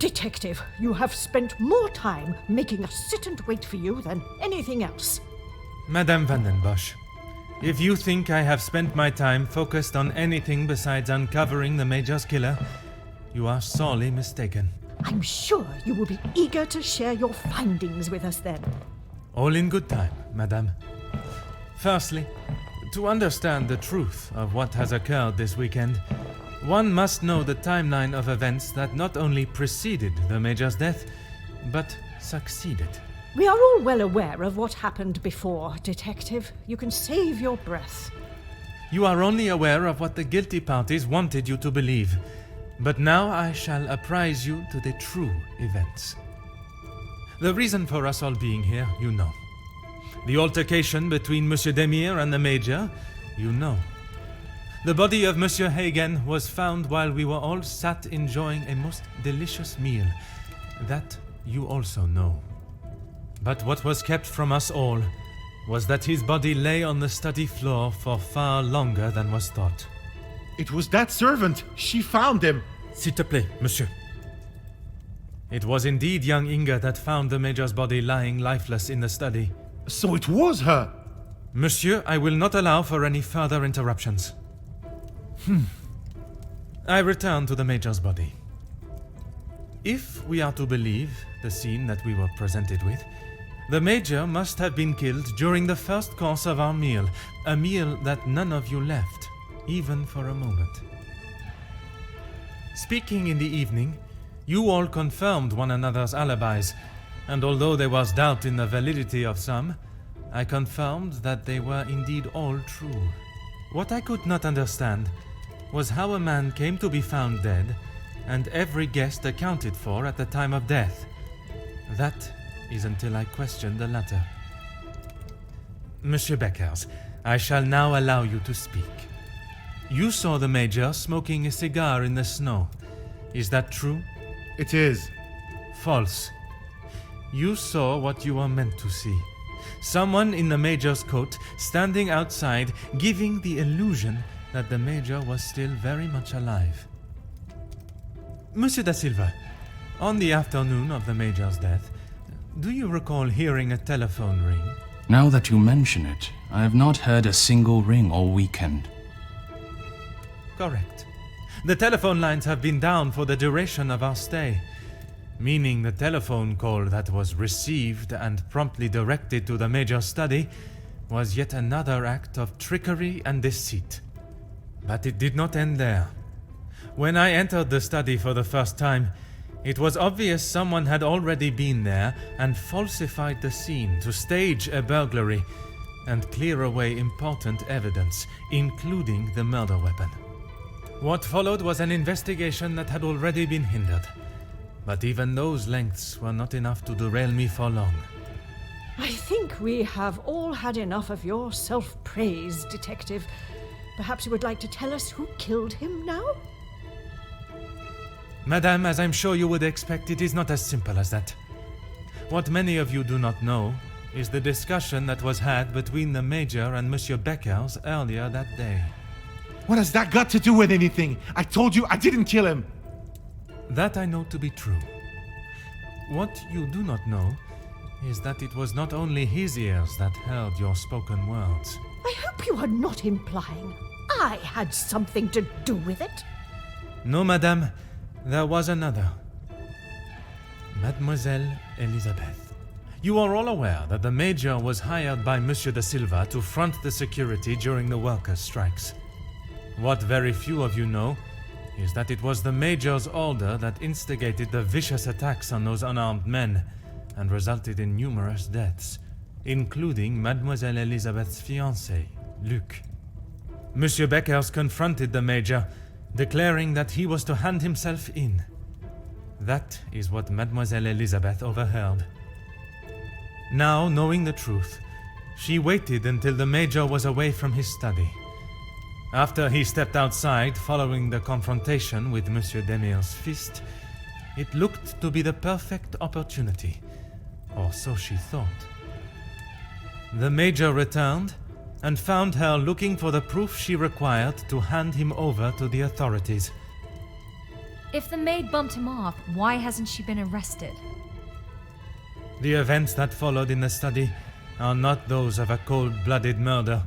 Detective, you have spent more time making us sit and wait for you than anything else. Madame Van den Bosch, if you think I have spent my time focused on anything besides uncovering the Major's killer, you are sorely mistaken. I'm sure you will be eager to share your findings with us then. All in good time, Madame. Firstly, to understand the truth of what has occurred this weekend, one must know the timeline of events that not only preceded the Major's death, but succeeded. We are all well aware of what happened before, Detective. You can save your breath. You are only aware of what the guilty parties wanted you to believe, but now I shall apprise you to the true events. The reason for us all being here, you know. The altercation between Monsieur Demire and the Major, you know. The body of Monsieur Hagen was found while we were all sat enjoying a most delicious meal. That you also know. But what was kept from us all was that his body lay on the study floor for far longer than was thought. It was that servant. She found him. S'il te plaît, monsieur. It was indeed young Inga that found the Major's body lying lifeless in the study. So it was her. Monsieur, I will not allow for any further interruptions. I return to the Major's body. If we are to believe the scene that we were presented with, the Major must have been killed during the first course of our meal, a meal that none of you left, even for a moment. Speaking in the evening, you all confirmed one another's alibis, and although there was doubt in the validity of some, I confirmed that they were indeed all true. What I could not understand was how a man came to be found dead, and every guest accounted for at the time of death. That is until I questioned the latter. Monsieur Beckers, I shall now allow you to speak. You saw the Major smoking a cigar in the snow. Is that true? It is. False. You saw what you were meant to see. Someone in the Major's coat standing outside, giving the illusion that the Major was still very much alive. Monsieur da Silva, on the afternoon of the Major's death, do you recall hearing a telephone ring? Now that you mention it, I have not heard a single ring all weekend. Correct. The telephone lines have been down for the duration of our stay, meaning the telephone call that was received and promptly directed to the Major's study was yet another act of trickery and deceit. But it did not end there. When I entered the study for the first time, it was obvious someone had already been there and falsified the scene to stage a burglary and clear away important evidence, including the murder weapon. What followed was an investigation that had already been hindered. But even those lengths were not enough to derail me for long. I think we have all had enough of your self-praise, Detective. Perhaps you would like to tell us who killed him now? Madame, as I'm sure you would expect, it is not as simple as that. What many of you do not know is the discussion that was had between the Major and Monsieur Beckers earlier that day. What has that got to do with anything? I told you I didn't kill him. That I know to be true. What you do not know is that it was not only his ears that heard your spoken words. I hope you are not implying I had something to do with it. No, madame, there was another. Mademoiselle Elisabeth. You are all aware that the Major was hired by Monsieur da Silva to front the security during the workers' strikes. What very few of you know is that it was the Major's order that instigated the vicious attacks on those unarmed men and resulted in numerous deaths, including Mademoiselle Elisabeth's fiancé, Luc. Monsieur Beckers confronted the Major, declaring that he was to hand himself in. That is what Mademoiselle Elisabeth overheard. Now, knowing the truth, she waited until the Major was away from his study. After he stepped outside following the confrontation with Monsieur Demire's fist, it looked to be the perfect opportunity, or so she thought. The Major returned and found her looking for the proof she required to hand him over to the authorities. If the maid bumped him off, why hasn't she been arrested? The events that followed in the study are not those of a cold-blooded murder,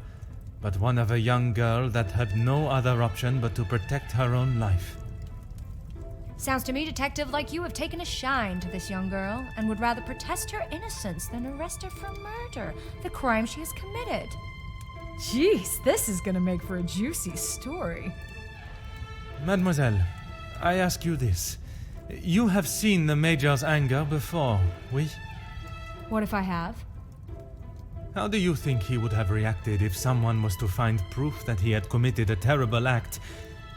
but one of a young girl that had no other option but to protect her own life. Sounds to me, Detective, like you have taken a shine to this young girl and would rather protest her innocence than arrest her for murder, the crime she has committed. Jeez, this is gonna make for a juicy story. Mademoiselle, I ask you this. You have seen the Major's anger before, oui? What if I have? How do you think he would have reacted if someone was to find proof that he had committed a terrible act,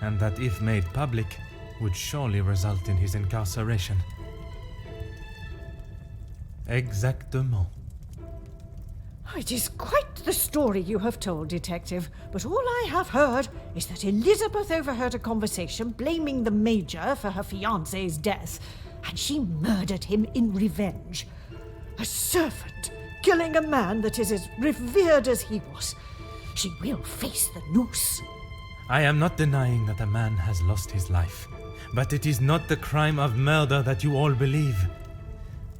and that if made public, would surely result in his incarceration? Exactement. It is quite the story you have told, Detective, but all I have heard is that Elizabeth overheard a conversation blaming the Major for her fiancé's death, and she murdered him in revenge. A servant killing a man that is as revered as he was. She will face the noose. I am not denying that a man has lost his life, but it is not the crime of murder that you all believe.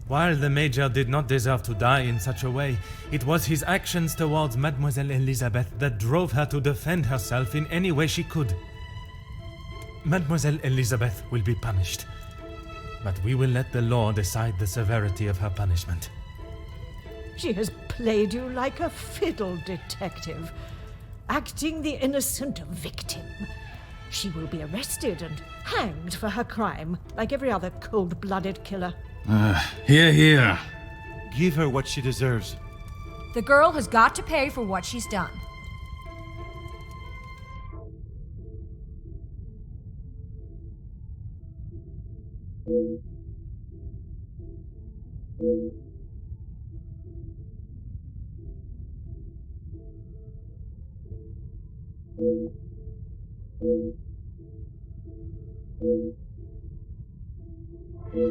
While the Major did not deserve to die in such a way, it was his actions towards Mademoiselle Elizabeth that drove her to defend herself in any way she could. Mademoiselle Elizabeth will be punished, but we will let the law decide the severity of her punishment. She has played you like a fiddle, Detective, acting the innocent victim. She will be arrested and hanged for her crime, like every other cold-blooded killer. Here. Give her what she deserves. The girl has got to pay for what she's done.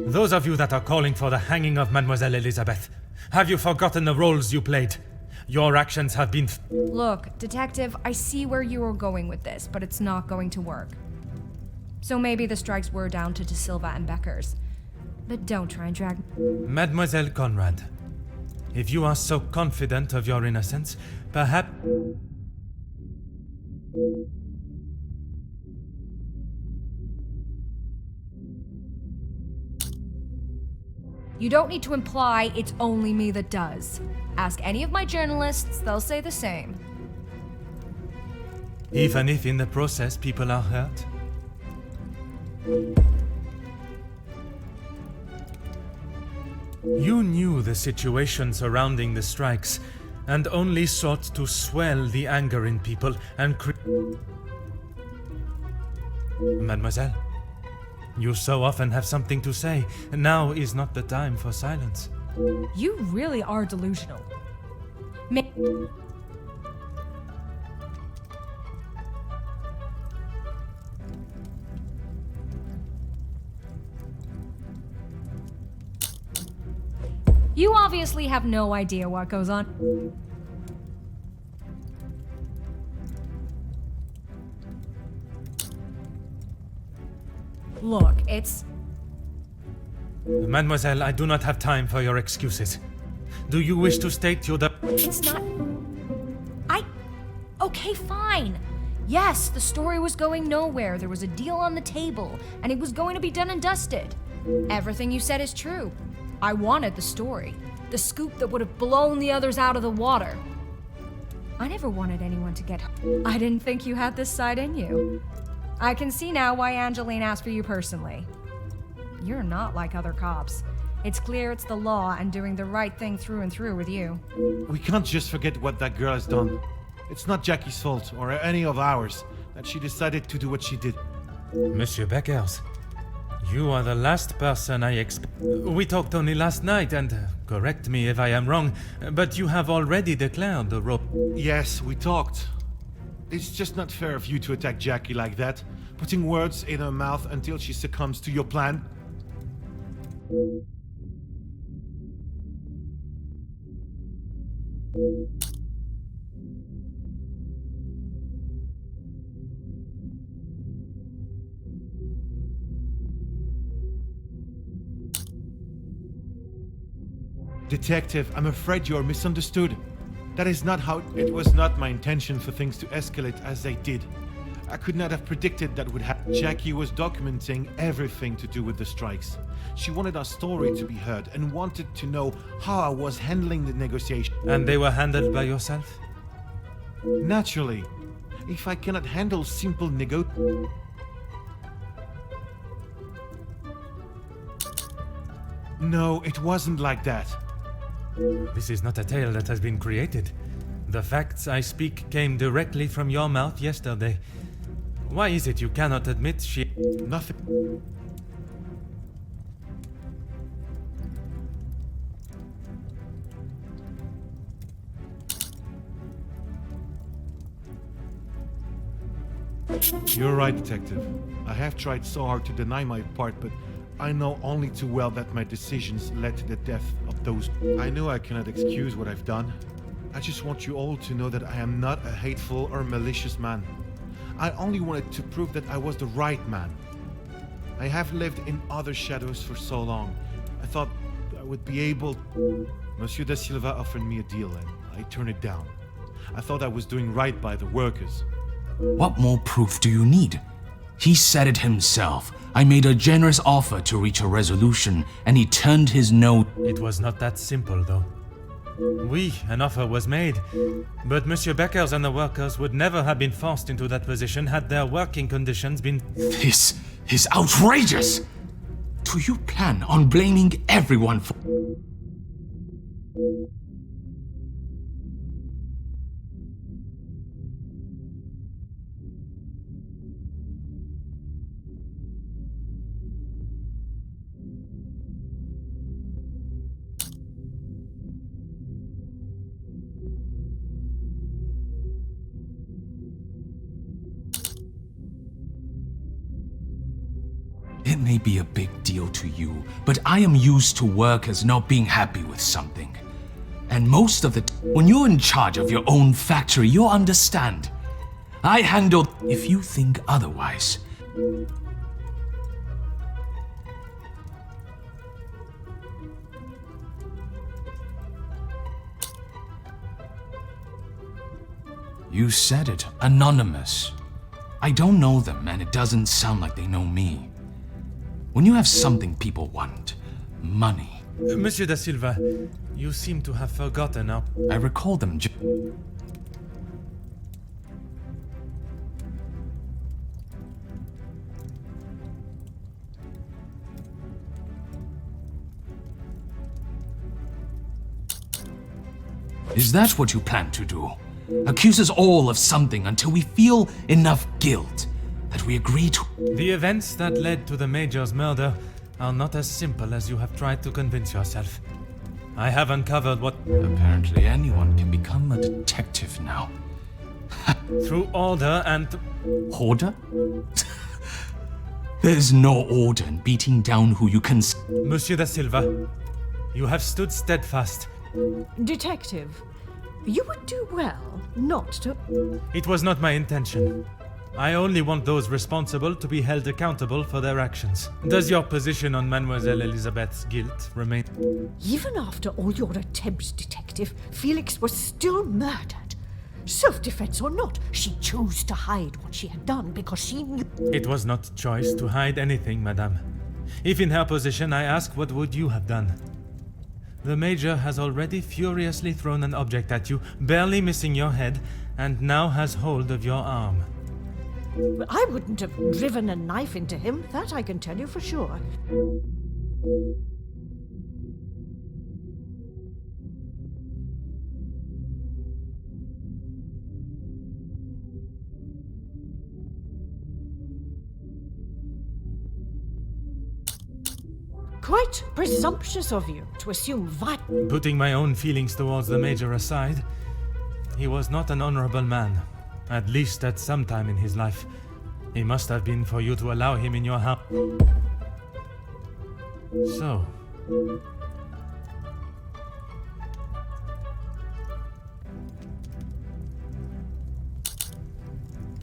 Those of you that are calling for the hanging of Mademoiselle Elizabeth, have you forgotten the roles you played? Your actions have been... Look, Detective, I see where you are going with this, but it's not going to work. So maybe the strikes were down to De Silva and Becker's. But don't try and drag... Mademoiselle Conrad, if you are so confident of your innocence, perhaps... You don't need to imply it's only me that does. Ask any of my journalists, they'll say the same. Even if in the process people are hurt? You knew the situation surrounding the strikes, and only sought to swell the anger in people and Mademoiselle, you so often have something to say. Now is not the time for silence. You really are delusional. You obviously have no idea what goes on. Look, it's... Mademoiselle, I do not have time for your excuses. Do you wish to state your... It's not... Okay, fine. Yes, the story was going nowhere. There was a deal on the table, and it was going to be done and dusted. Everything you said is true. I wanted the story. The scoop that would have blown the others out of the water. I never wanted anyone to get... I didn't think you had this side in you. I can see now why Angeline asked for you personally. You're not like other cops. It's clear it's the law and doing the right thing through and through with you. We can't just forget what that girl has done. It's not Jackie's fault, or any of ours, that she decided to do what she did. Monsieur Beckers, you are the last person I expect. We talked only last night, and correct me if I am wrong, but you have already declared the rope. Yes, we talked. It's just not fair of you to attack Jackie like that, putting words in her mouth until she succumbs to your plan. Detective, I'm afraid you're misunderstood. That is not how... It was not my intention for things to escalate as they did. I could not have predicted that would happen. Jackie was documenting everything to do with the strikes. She wanted our story to be heard and wanted to know how I was handling the negotiation. And they were handled by yourself? Naturally. If I cannot handle simple No, it wasn't like that. This is not a tale that has been created. The facts I speak came directly from your mouth yesterday. Why is it you cannot admit she... Nothing. You're right, Detective. I have tried so hard to deny my part, but I know only too well that my decisions led to the death of those. I know I cannot excuse what I've done. I just want you all to know that I am not a hateful or malicious man. I only wanted to prove that I was the right man. I have lived in other shadows for so long. I thought I would be able... Monsieur da Silva offered me a deal and I turned it down. I thought I was doing right by the workers. What more proof do you need? He said it himself. I made a generous offer to reach a resolution, and he turned his no... It was not that simple, though. An offer was made, but Monsieur Beckers and the workers would never have been forced into that position had their working conditions been... This is outrageous! Do you plan on blaming everyone for... It may be a big deal to you, but I am used to workers not being happy with something. And most of the when you're in charge of your own factory, you'll understand. I handled... If you think otherwise... You said it. Anonymous. I don't know them, and it doesn't sound like they know me. When you have something people want, money... Monsieur da Silva, you seem to have forgotten our... I recall them Is that what you plan to do? Accuse us all of something until we feel enough guilt that we agree to... The events that led to the Major's murder are not as simple as you have tried to convince yourself. I have uncovered what... Apparently anyone can become a detective now. Through order and... Order? There's no order in beating down who you can... Monsieur da Silva, you have stood steadfast. Detective, you would do well not to... It was not my intention. I only want those responsible to be held accountable for their actions. Does your position on Mademoiselle Elisabeth's guilt remain? Even after all your attempts, Detective, Felix was still murdered. Self-defense or not, she chose to hide what she had done because she knew... It was not choice to hide anything, madame. If in her position, I ask, what would you have done? The Major has already furiously thrown an object at you, barely missing your head, and now has hold of your arm. I wouldn't have driven a knife into him, that I can tell you for sure. Quite presumptuous of you to assume Putting my own feelings towards the Major aside, he was not an honorable man. At least at some time in his life. He must have been for you to allow him in your house. So...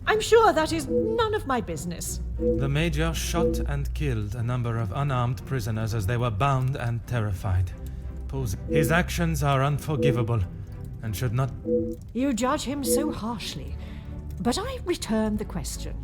I'm sure that is none of my business. The Major shot and killed a number of unarmed prisoners as they were bound and terrified. suppose. His actions are unforgivable and should not... You judge him so harshly, but I return the question.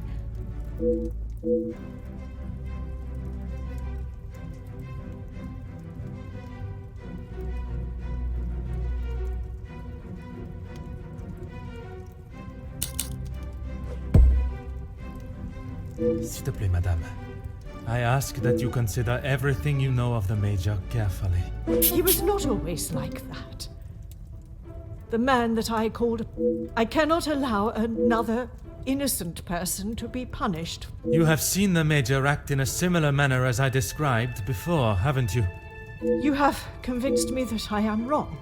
S'il te plaît, madame. I ask that you consider everything you know of the Major carefully. He was not always like that. The man that I called... I cannot allow another innocent person to be punished. You have seen the Major act in a similar manner as I described before, haven't you? You have convinced me that I am wrong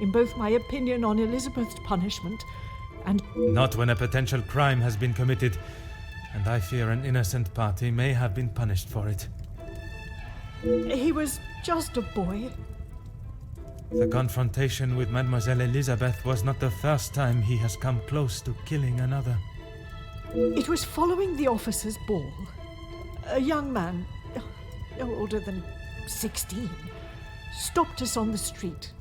in both my opinion on Elizabeth's punishment and... Not when a potential crime has been committed, and I fear an innocent party may have been punished for it. He was just a boy. The confrontation with Mademoiselle Elizabeth was not the first time he has come close to killing another. It was following the officers' ball. A young man, no older than 16, stopped us on the street.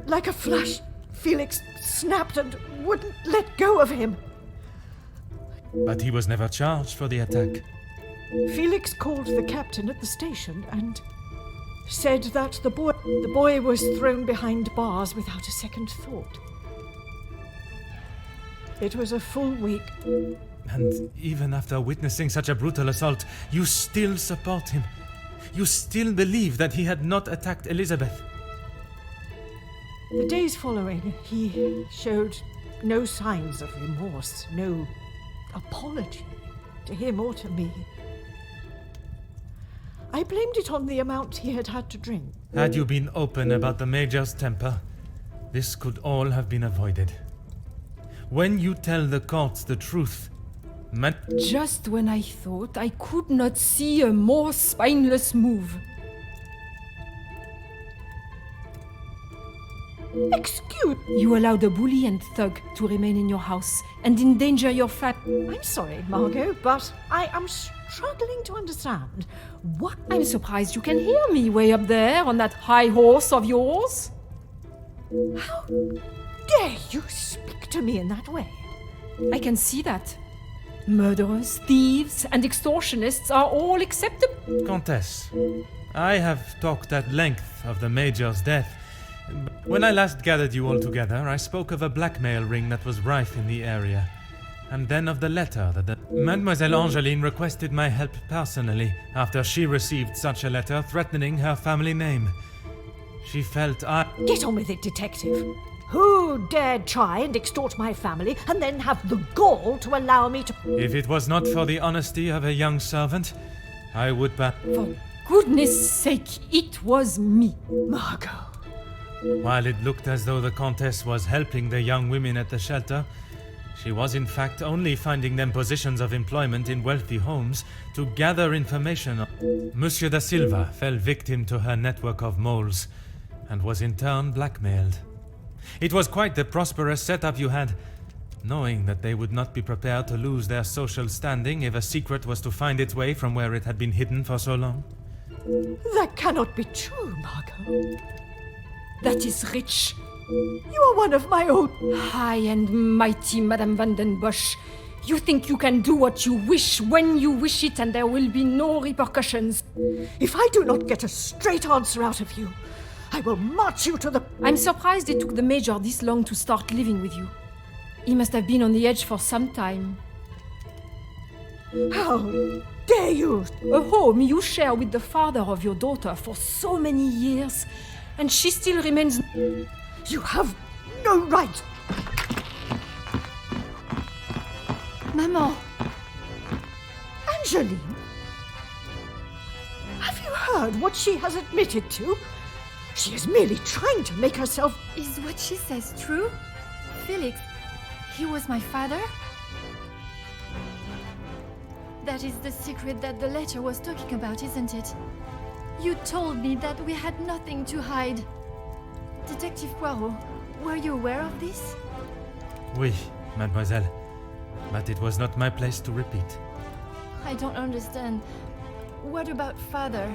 Like a flash, Felix snapped and wouldn't let go of him. But he was never charged for the attack. Felix called the captain at the station and said that the boy was thrown behind bars without a second thought. It was a full week. And even after witnessing such a brutal assault, you still support him. You still believe that he had not attacked Elizabeth. The days following, he showed no signs of remorse, no apology to him or to me. I blamed it on the amount he had had to drink. Had you been open about the Major's temper, this could all have been avoided. When you tell the courts the truth, Just when I thought I could not see a more spineless move. Excuse... You allowed a bully and thug to remain in your house and endanger your family. I'm sorry, Margot, but I am struggling to understand what... I'm surprised you can hear me way up there on that high horse of yours. How dare you speak to me in that way? I can see that. Murderers, thieves, and extortionists are all acceptable. Countess, I have talked at length of the Major's death. When I last gathered you all together, I spoke of a blackmail ring that was rife in the area, and then of the letter that Mademoiselle Angeline requested my help personally after she received such a letter threatening her family name. She felt Get on with it, detective. Who dared try and extort my family and then have the gall to allow me to... If it was not for the honesty of a young servant, I would For goodness sake, it was me. Margot. While it looked as though the Countess was helping the young women at the shelter, she was in fact only finding them positions of employment in wealthy homes to gather information. Monsieur da Silva fell victim to her network of moles and was in turn blackmailed. It was quite the prosperous setup you had, knowing that they would not be prepared to lose their social standing if a secret was to find its way from where it had been hidden for so long. That cannot be true, Margot. That is rich. You are one of my own... High and mighty Madame van den Bosch. You think you can do what you wish when you wish it and there will be no repercussions. If I do not get a straight answer out of you, I will march you to the... I'm surprised it took the Major this long to start living with you. He must have been on the edge for some time. How dare you? A home you share with the father of your daughter for so many years, and she still remains... You have no right. Maman! Angeline? Have you heard what she has admitted to? She is merely trying to make herself... Is what she says true? Felix, he was my father? That is the secret that the letter was talking about, isn't it? You told me that we had nothing to hide. Detective Poirot, were you aware of this? Oui, mademoiselle. But it was not my place to repeat. I don't understand. What about father?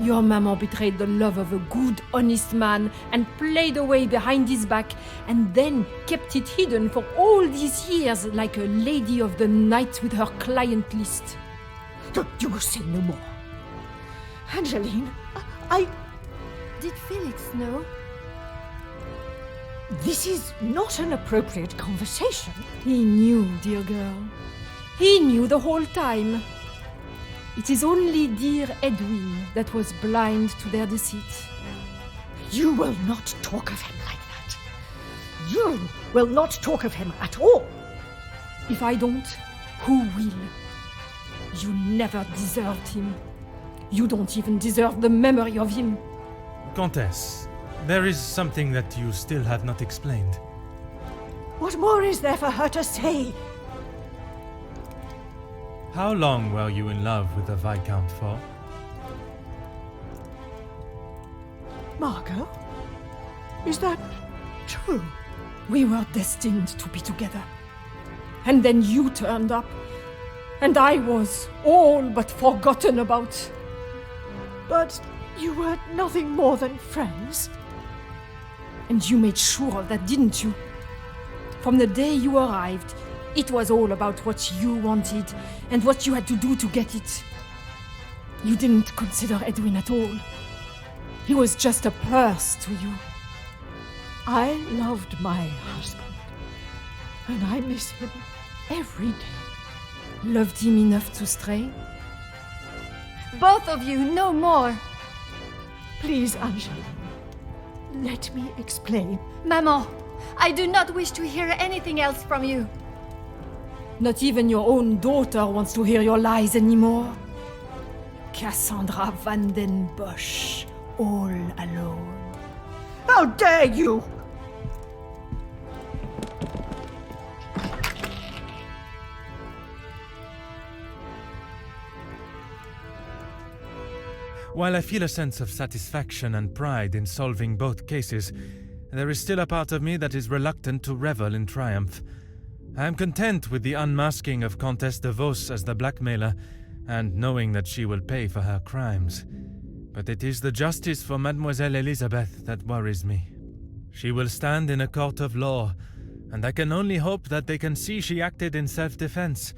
Your mama betrayed the love of a good, honest man and played away behind his back and then kept it hidden for all these years like a lady of the night with her client list. You will say no more. Angeline, Did Felix know? This is not an appropriate conversation. He knew, dear girl. He knew the whole time. It is only dear Edwin that was blind to their deceit. You will not talk of him like that. You will not talk of him at all. If I don't, who will? You never deserved him. You don't even deserve the memory of him. Countess, there is something that you still have not explained. What more is there for her to say? How long were you in love with the Viscount for? Margot? Is that true? We were destined to be together. And then you turned up. And I was all but forgotten about. But you were nothing more than friends. And you made sure of that, didn't you? From the day you arrived, it was all about what you wanted and what you had to do to get it. You didn't consider Edwin at all. He was just a purse to you. I loved my husband, and I miss him every day. Loved him enough to stray? Both of you, no more! Please, Angeline, let me explain. Maman, I do not wish to hear anything else from you. Not even your own daughter wants to hear your lies anymore. Cassandra van den Bosch, all alone. How dare you! While I feel a sense of satisfaction and pride in solving both cases, there is still a part of me that is reluctant to revel in triumph. I am content with the unmasking of Comtesse de Vos as the blackmailer, and knowing that she will pay for her crimes. But it is the justice for Mademoiselle Elizabeth that worries me. She will stand in a court of law, and I can only hope that they can see she acted in self-defense.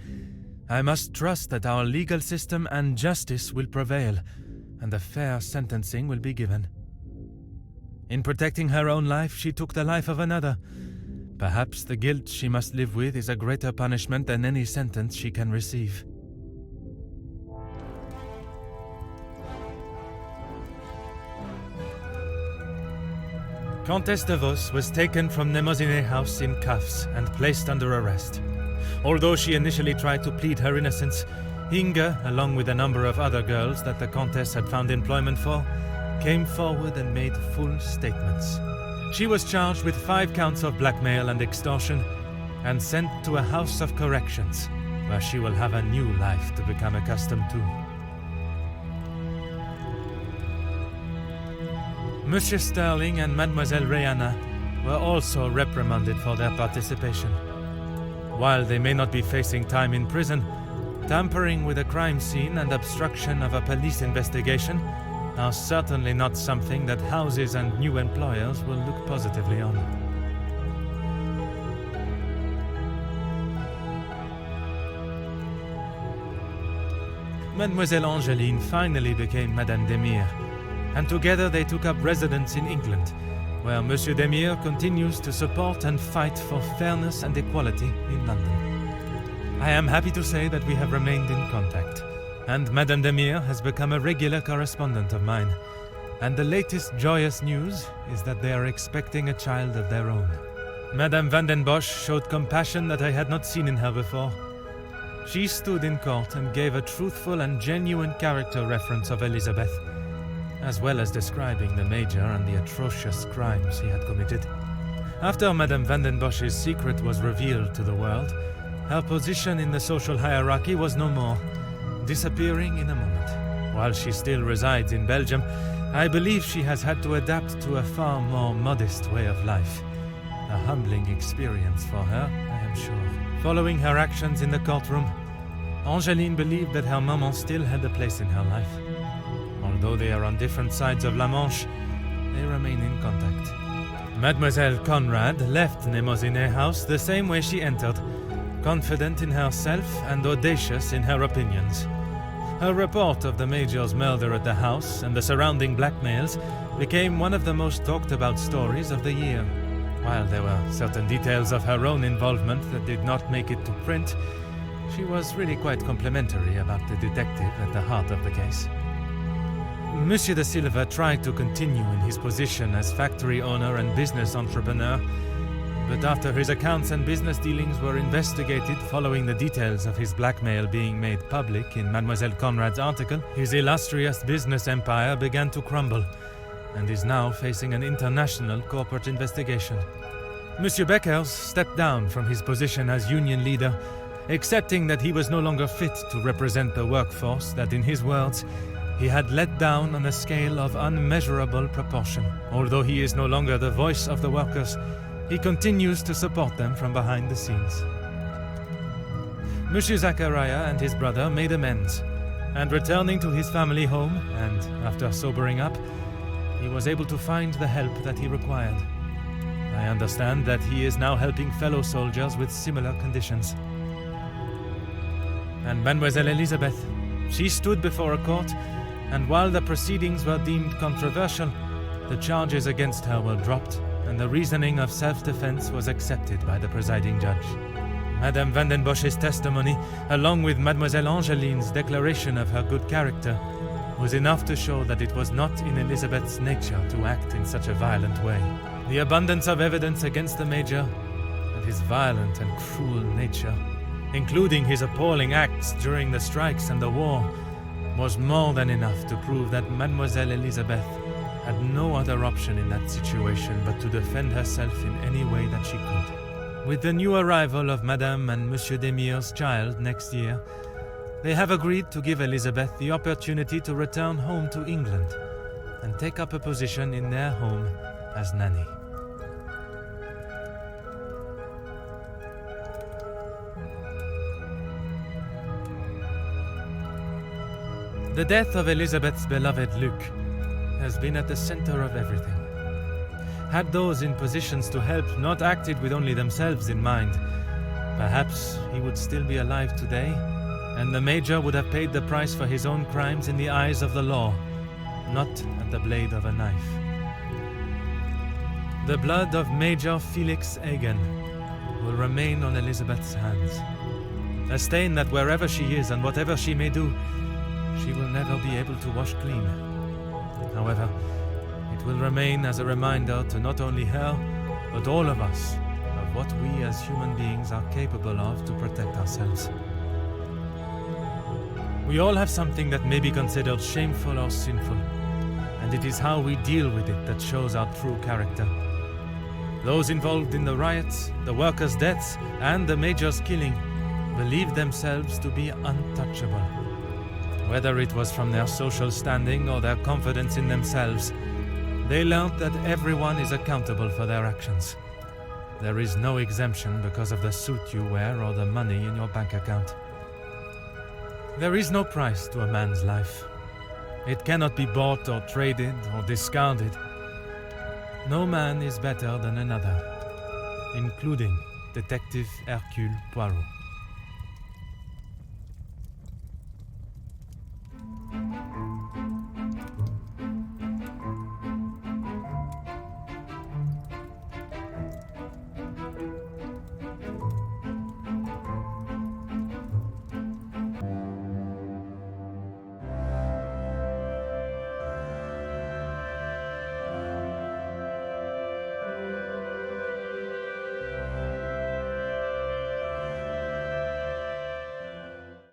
I must trust that our legal system and justice will prevail, and a fair sentencing will be given. In protecting her own life, she took the life of another. Perhaps the guilt she must live with is a greater punishment than any sentence she can receive. Comtesse de Vos was taken from Nemozinet House in cuffs and placed under arrest. Although she initially tried to plead her innocence, Inge, along with a number of other girls that the Comtesse had found employment for, came forward and made full statements. She was charged with 5 counts of blackmail and extortion and sent to a house of corrections, where she will have a new life to become accustomed to. Monsieur Sterling and Mademoiselle Rihanna were also reprimanded for their participation. While they may not be facing time in prison, tampering with a crime scene and obstruction of a police investigation are certainly not something that houses and new employers will look positively on. Mademoiselle Angeline finally became Madame Demire, and together they took up residence in England, where Monsieur Demire continues to support and fight for fairness and equality in London. I am happy to say that we have remained in contact, and Madame Demire has become a regular correspondent of mine, and the latest joyous news is that they are expecting a child of their own. Madame van den Bosch showed compassion that I had not seen in her before. She stood in court and gave a truthful and genuine character reference of Elizabeth, as well as describing the Major and the atrocious crimes he had committed. After Madame van den Bosch's secret was revealed to the world, her position in the social hierarchy was no more, disappearing in a moment. While she still resides in Belgium, I believe she has had to adapt to a far more modest way of life. A humbling experience for her, I am sure. Following her actions in the courtroom, Angeline believed that her maman still had a place in her life. Although they are on different sides of La Manche, they remain in contact. Mademoiselle Conrad left Nemosine House the same way she entered, confident in herself and audacious in her opinions. Her report of the Major's murder at the house and the surrounding blackmails became one of the most talked about stories of the year. While there were certain details of her own involvement that did not make it to print, she was really quite complimentary about the detective at the heart of the case. Monsieur de Silva tried to continue in his position as factory owner and business entrepreneur, but after his accounts and business dealings were investigated following the details of his blackmail being made public in Mademoiselle Conrad's article, his illustrious business empire began to crumble and is now facing an international corporate investigation. Monsieur Beckers stepped down from his position as union leader, accepting that he was no longer fit to represent the workforce that, in his words, he had let down on a scale of unmeasurable proportion. Although he is no longer the voice of the workers, he continues to support them from behind the scenes. Monsieur Zachariah and his brother made amends, and returning to his family home, and after sobering up, he was able to find the help that he required. I understand that he is now helping fellow soldiers with similar conditions. And Mademoiselle Elizabeth, she stood before a court, and while the proceedings were deemed controversial, the charges against her were dropped, and the reasoning of self-defense was accepted by the presiding judge. Madame Van den Bosch's testimony, along with Mademoiselle Angeline's declaration of her good character, was enough to show that it was not in Elizabeth's nature to act in such a violent way. The abundance of evidence against the Major, and his violent and cruel nature, including his appalling acts during the strikes and the war, was more than enough to prove that Mademoiselle Elizabeth had no other option in that situation but to defend herself in any way that she could. With the new arrival of Madame and Monsieur Demire's child next year, they have agreed to give Elizabeth the opportunity to return home to England and take up a position in their home as nanny. The death of Elizabeth's beloved Luc has been at the center of everything. Had those in positions to help not acted with only themselves in mind, perhaps he would still be alive today, and the Major would have paid the price for his own crimes in the eyes of the law, not at the blade of a knife. The blood of Major Felix Egan will remain on Elizabeth's hands, a stain that wherever she is and whatever she may do, she will never be able to wash clean. However, it will remain as a reminder to not only her, but all of us, of what we as human beings are capable of to protect ourselves. We all have something that may be considered shameful or sinful, and it is how we deal with it that shows our true character. Those involved in the riots, the workers' deaths, and the Major's killing believed themselves to be untouchable. Whether it was from their social standing or their confidence in themselves, they learned that everyone is accountable for their actions. There is no exemption because of the suit you wear or the money in your bank account. There is no price to a man's life. It cannot be bought or traded or discarded. No man is better than another, including Detective Hercule Poirot.